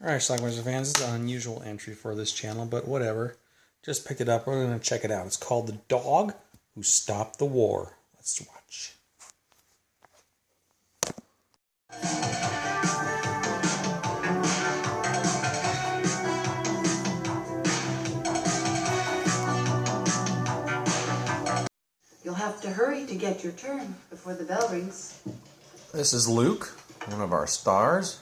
Alright, Schlockmeisters fans, this is an unusual entry for this channel, but whatever. Just picked it up. We're going to check it out. It's called The Dog Who Stopped the War. Let's watch. You'll have to hurry to get your turn before the bell rings. This is Luke, one of our stars.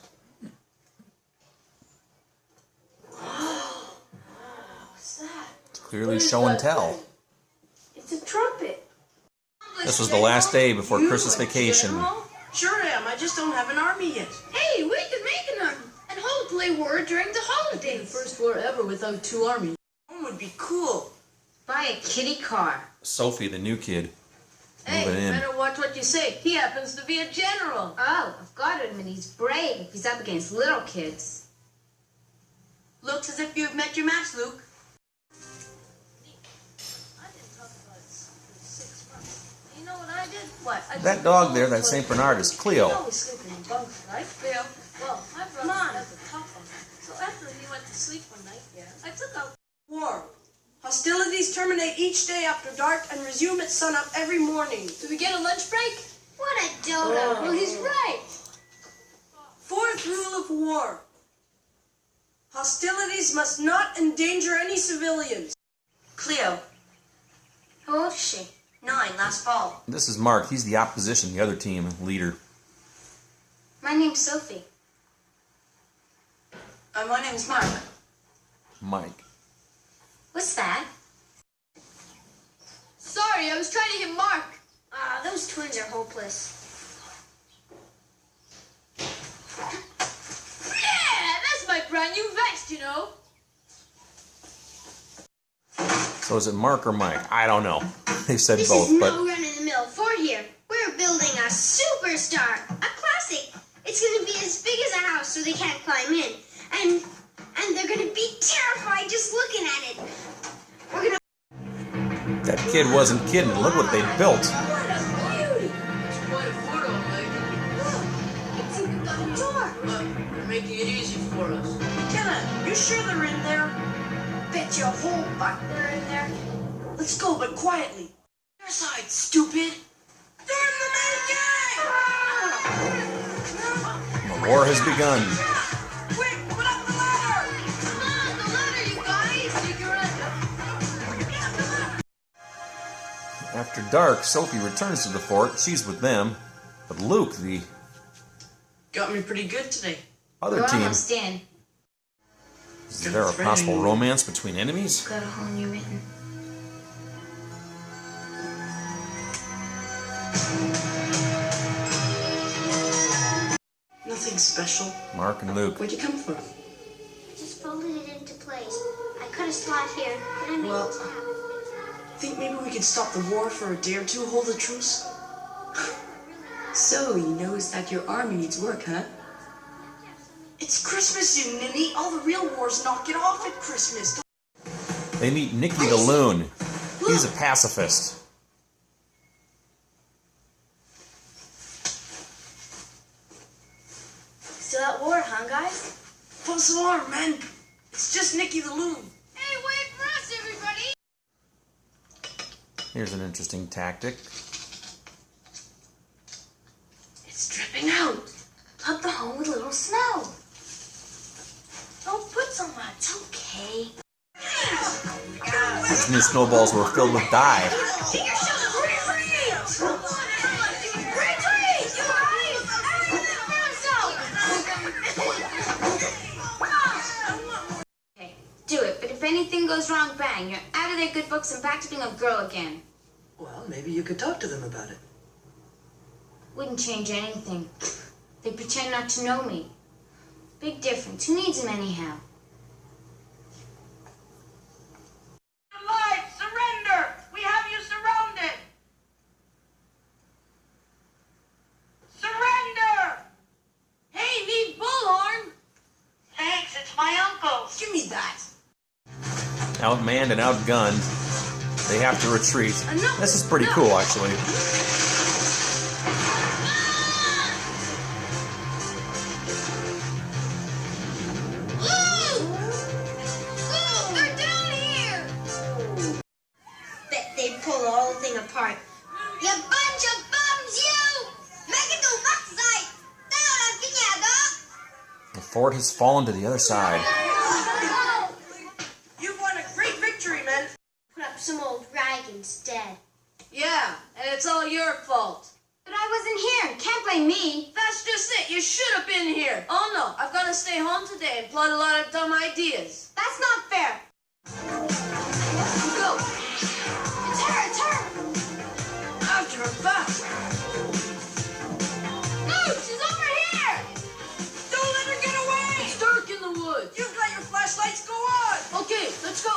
What's that? It's clearly show and tell. It's a trumpet. This was the last day before Christmas vacation. General? Sure am. I just don't have an army yet. Hey, we could make an army and hold play war during the holidays. The first war ever without 2 armies. One would be cool. Buy a kitty car. Sophie, the new kid, Hey, moving in. better watch what you say. He happens to be a general. Oh, I've got to admit he's brave if he's up against little kids. Looks as if you've met your match, Luke. You know what I did? What? That dog there, that St. Bernard, is Cleo. You always sleeping in bunks, right? Cleo. Well, my brother had the top one. So after he went to sleep one night, I took out war. Hostilities terminate each day after dark and resume at sunup every morning. Do we get a lunch break? What a dodo. Oh. Well, he's right. 4th rule of war. Hostilities must not endanger any civilians. Cleo, How old is she? 9, last fall. This is Mark. He's the opposition, the other team leader. My name's Sophie. My name's Mark. Mike. What's that? Sorry, I was trying to hit Mark. Ah, those twins are hopeless. Yeah, that's my brand new vest, you know. So is it Mark or Mike? I don't know. They said This both, is but no run in the mill fort here. We're building a superstar, a classic. It's going to be as big as a house so they can't climb in. And they're going to be terrified just looking at it. We're going to... that kid wasn't kidding. Look what they built. What a beauty! It's quite a photo, Mike. Look, it's even got a door. They're making it easy for us. McKenna, you sure they're in there? Bet you a whole buck they're in there. Let's go, but quietly. Your side, stupid. They're in the making! The war has begun. Quick, put up the ladder! Come on, the ladder, you guys. You can run. After dark, Sophie returns to the fort. She's with them. But Luke, the Got me pretty good today. other We're team, almost in. is there a possible romance between enemies? Got a whole new mitten. Nothing special. Mark and Luke. Where'd you come from? I just folded it into place. I cut a slot here, and I made Well- it snap. Think maybe we could stop the war for a day or two, hold a truce? So, he knows that your army needs work, huh? It's Christmas, you ninny. All the real wars knock it off at Christmas. They meet Nicky the Loon. He's a pacifist. Still at war, huh, guys? False alarm, man. It's just Nicky the Loon. Hey, wait for us, everybody. Here's an interesting tactic. It's dripping out. Plug the hole with a little snow. Don't put so much. It's okay. These new snowballs were filled with dye. Take your shoes. Okay, do it, but if anything goes wrong, bang, you're out of their good books and back to being a girl again. Well, maybe you could talk to them about it. Wouldn't change anything. They pretend not to know me. Big difference. Who needs them anyhow? Alive! Surrender! We have you surrounded! Surrender! Hey, need bullhorn. Thanks, it's my uncle's. Give me that. Outmanned and outgunned, they have to retreat. This is pretty cool, actually. You bunch of bums, you! Make it to backside! The fort has fallen to the other side. You've won a great victory, men. Put up some old rag instead. Yeah, and it's all your fault. But I wasn't here. Can't blame me. That's just it. You should have been here. Oh no, I've got to stay home today and plot a lot of dumb ideas. That's not fair. Go. It's her. It's her. After her back. No, she's over here. Don't let her get away. It's dark in the woods. You've got your flashlights. Go on. Okay, let's go.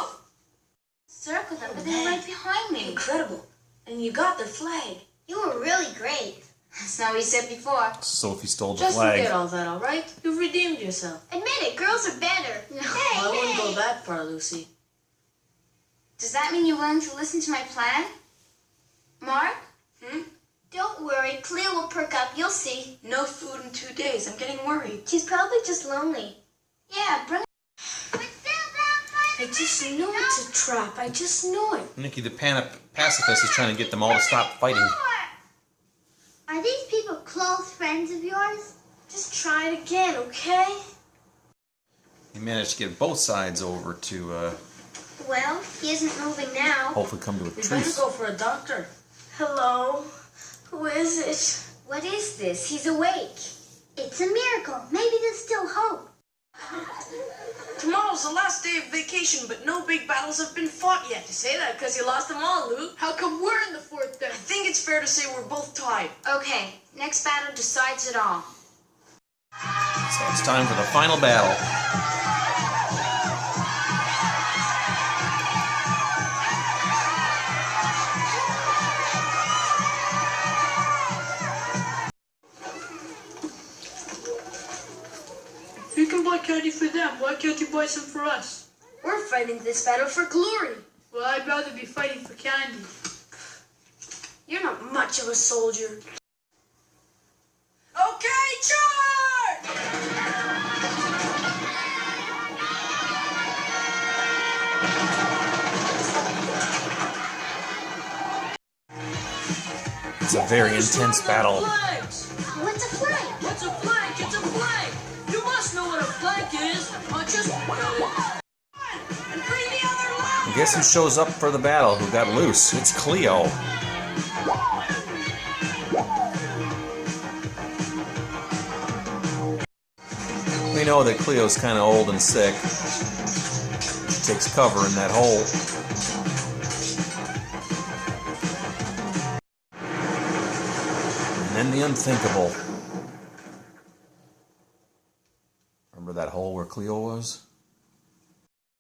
Circle them, but they're right behind me. Incredible. And you got their flag. You were really great. That's not what you said before. Sophie stole the Just flag. forget all that, all right? You've redeemed yourself. Admit it, girls are better. Hey, I wouldn't hey. go that far, Lucy. Does that mean you're willing to listen to my plan? Mark? Hmm? Don't worry, Cleo will perk up, you'll see. No food in 2 days. I'm getting worried. She's probably just lonely. Yeah, bring I just knew it's a trap. I just knew it. Nikki the pacifist is trying to get them all to stop fighting. Are these people close friends of yours? Just try it again, okay? He managed to get both sides over to Well, he isn't moving now. hopefully come to a We better truce. go for a doctor. Hello? Who is it? What is this? He's awake. It's a miracle. Maybe there's still hope. Tomorrow's the last day of vacation, but no big battles have been fought yet. You say that because you lost them all, Luke. How come we're in the fort then? I think it's fair to say we're both tied. Okay, next battle decides it all. So it's time for the final battle. If you can buy candy for them, why can't you buy some for us? We're fighting this battle for glory. Well, I'd rather be fighting for candy. You're not much of a soldier. Okay, charge! It's a very intense battle. Flags! What's a flank? What's a flank? It's a flank! You must know what a flank is. Just And bring the other line! Guess who shows up for the battle? Who got loose? It's Cleo. We know that Cleo's kind of old and sick. She takes cover in that hole. And then the unthinkable. Remember that hole where Cleo was?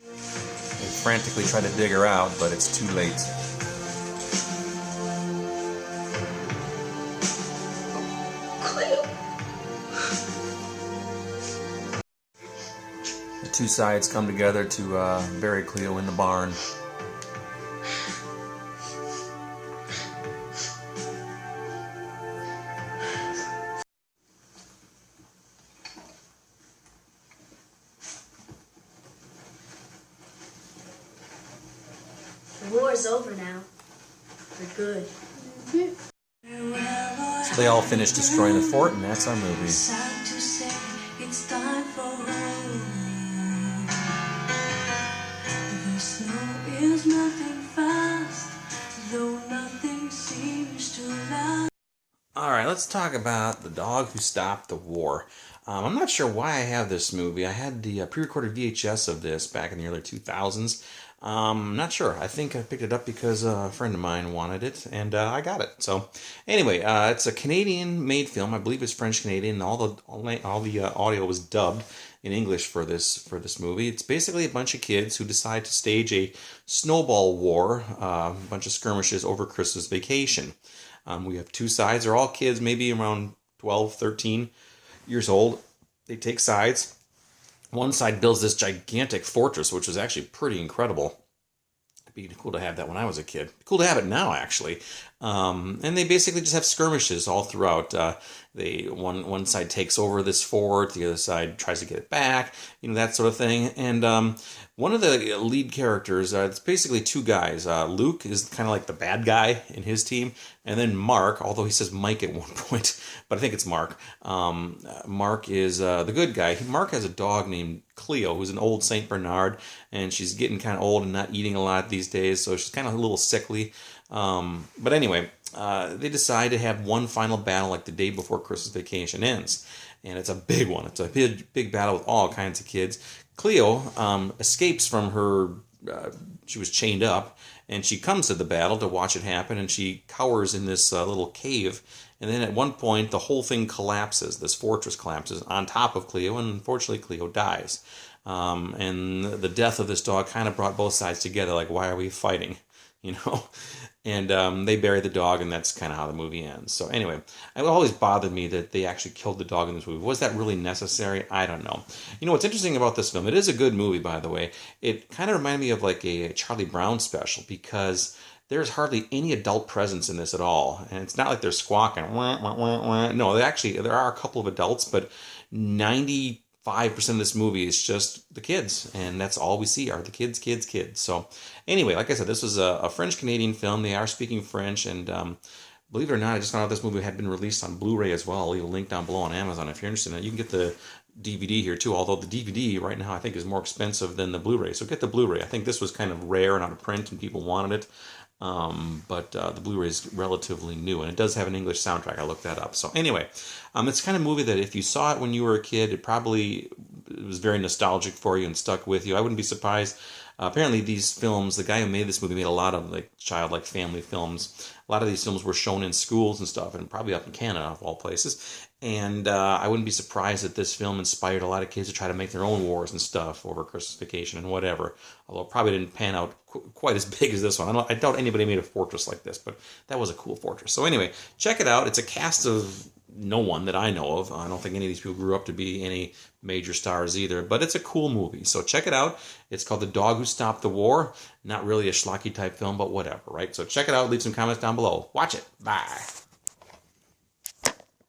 They frantically try to dig her out, but it's too late. The two sides come together to bury Cleo in the barn. The war's over now. For good. So they all finish destroying the fort, and that's our movie. Sad to say it's time for home. The snow is melting fast, though nothing seems to last. Alright, let's talk about The Dog Who Stopped the War. I'm not sure why I have this movie. I had the pre-recorded VHS of this back in the early 2000s. Not sure. I think I picked it up because a friend of mine wanted it, and I got it. So, anyway, it's a Canadian-made film. I believe it's French-Canadian. All the audio was dubbed in English for this movie. It's basically a bunch of kids who decide to stage a snowball war, a bunch of skirmishes over Christmas vacation. We have two sides. They're all kids, maybe around 12, 13 years old. They take sides. One side builds this gigantic fortress, which was actually pretty incredible. It'd be cool to have that when I was a kid. Cool to have it now, actually. And they basically just have skirmishes all throughout. One side takes over this fort, the other side tries to get it back, that sort of thing. And one of the lead characters, it's basically two guys. Luke is kind of like the bad guy in his team, and then Mark, although he says Mike at one point, but I think it's Mark. Mark is the good guy. Mark has a dog named Cleo, who's an old Saint Bernard, and she's getting kind of old and not eating a lot these days, so she's kind of a little sickly. But anyway, they decide to have one final battle like the day before Christmas vacation ends. And it's a big one. It's a big battle with all kinds of kids. Cleo escapes from her, she was chained up, and she comes to the battle to watch it happen, and she cowers in this little cave. And then at one point, the whole thing collapses. This fortress collapses on top of Cleo, and unfortunately, Cleo dies. And the death of this dog kind of brought both sides together, like, why are we fighting? And they bury the dog, and that's kind of how the movie ends. So anyway, it always bothered me that they actually killed the dog in this movie. Was that really necessary? I don't know. What's interesting about this film, it is a good movie, by the way. It kind of reminded me of like a Charlie Brown special, because there's hardly any adult presence in this at all. And it's not like they're squawking. Wah, wah, wah, wah. No, there are a couple of adults, but 95% of this movie is just the kids, and that's all we see are the kids. So anyway, like I said, this was a French-Canadian film. They are speaking French, and believe it or not, I just found out this movie had been released on Blu-ray as well. I'll leave a link down below on Amazon if you're interested in it. You can get the DVD here too, although the DVD right now I think is more expensive than the Blu-ray. So get the Blu-ray. I think this was kind of rare and out of print, and people wanted it. But the Blu-ray is relatively new, and it does have an English soundtrack. I looked that up. So anyway, it's the kind of movie that if you saw it when you were a kid, it was very nostalgic for you and stuck with you. I wouldn't be surprised. Apparently these films, the guy who made this movie made a lot of like childlike family films. A lot of these films were shown in schools and stuff, and probably up in Canada of all places. And I wouldn't be surprised that this film inspired a lot of kids to try to make their own wars and stuff over Christmas vacation and whatever. Although it probably didn't pan out quite as big as this one. I doubt anybody made a fortress like this, but that was a cool fortress. So anyway, check it out. It's a cast of no one that I know of. I don't think any of these people grew up to be any major stars either, but it's a cool movie. So check it out. It's called The Dog Who Stopped the War. Not really a schlocky type film, but whatever, right? So check it out. Leave some comments down below. Watch it. Bye.